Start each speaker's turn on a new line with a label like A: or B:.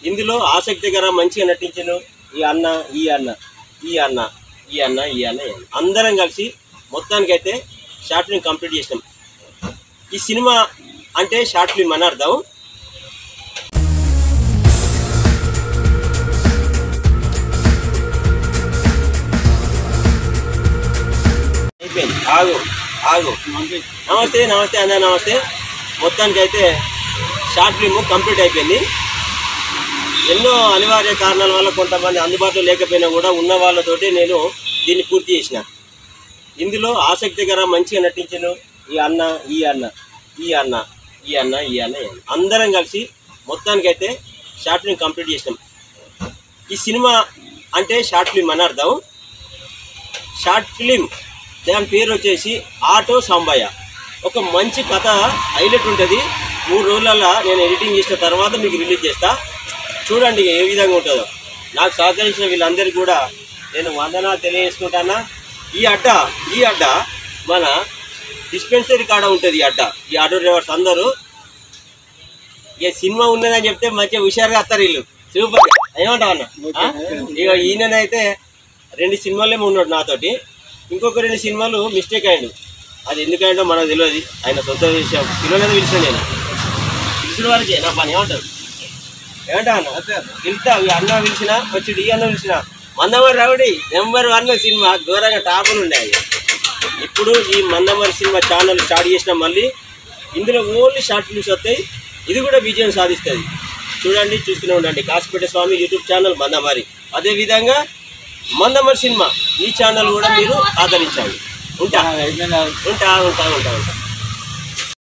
A: ఇందులో ఆసక్తికర మంచిగా నటించిన ఈ అన్న ఈ అన్న ఈ అన్న ఈ అన్న ఈ అన్న అందరం కలిసి మొత్తానికైతే షార్ట్ ఫిల్మ్ కంప్లీట్ చేసినాం. ఈ సినిమా అంటే షార్ట్ ఫిల్మ్ అని అర్థం. అయిపోయింది. ఆగు ఆగు. నమస్తే నమస్తే అన్న నమస్తే. మొత్తానికైతే షార్ట్ ఫిల్మ్ కంప్లీట్ అయిపోయింది. ఎన్నో అనివార్య కారణాల వల్ల కొంతమంది అందుబాటులో లేకపోయినా కూడా ఉన్న వాళ్ళతోటి నేను దీన్ని పూర్తి చేసిన. ఇందులో ఆసక్తికర మంచిగా నటించిన ఈ అన్న ఈ అన్న ఈ అన్న ఈ అన్న ఈ అన్న అందరం కలిసి మొత్తానికైతే షార్ట్ ఫిల్మ్ కంప్లీట్ చేసినాం. ఈ సినిమా అంటే షార్ట్ ఫిల్మ్ అని అర్థం. షార్ట్ ఫిలిం దాని పేరు వచ్చేసి ఆటో సాంబయ్య. ఒక మంచి కథ హైలైట్ ఉంటుంది. 3 రోజులలో నేను ఎడిటింగ్ చేసిన తర్వాత మీకు రిలీజ్ చేస్తా. చూడండి ఏ విధంగా ఉంటుందో. నాకు సహకరించిన వీళ్ళందరికీ కూడా నేను వందనాలు తెలియజేసుకుంటానా. ఈ అడ్డ మన డిస్పెన్సరీ కాడ ఉంటుంది. ఈ ఆటో డ్రైవర్స్ అందరూ ఇక సినిమా ఉన్నదని చెప్తే మంచిగా హుషారుగా వస్తారు వీళ్ళు. సూపర్. ఏమంటావు అన్న? ఇక ఈయనైతే 2 సినిమాలేమో ఉన్నాడు నాతోటి. ఇంకొక 2 సినిమాలు మిస్టేక్ అయ్యాడు. అది ఎందుకంటే మనకు తెలియదు. ఆయన సొంత విషయం. పిల్లలతో పిలిచిన నేను పిలిచిన వారికి నా పని ఏమంటారు అన్న? పిలుతా. అన్న పిలిచిన వచ్చి ఈ అన్న పిలిచిన మందమరి రౌడీ నంబర్ 1 సినిమా ఘోరంగా టాపులు ఉన్నాయి. ఇప్పుడు ఈ మందమరి సినిమా ఛానల్ స్టార్ట్ చేసిన మళ్ళీ ఇందులో ఓన్లీ షార్ట్ ఫిల్మ్స్ వస్తాయి. ఇది కూడా విజయం సాధిస్తుంది. చూడండి, చూస్తూనే ఉండండి. కాశీపేట స్వామి యూట్యూబ్ ఛానల్ మందమరి. అదేవిధంగా మందమరి సినిమా ఈ ఛానల్ కూడా మీరు ఆదరించాలి. ఉంటా.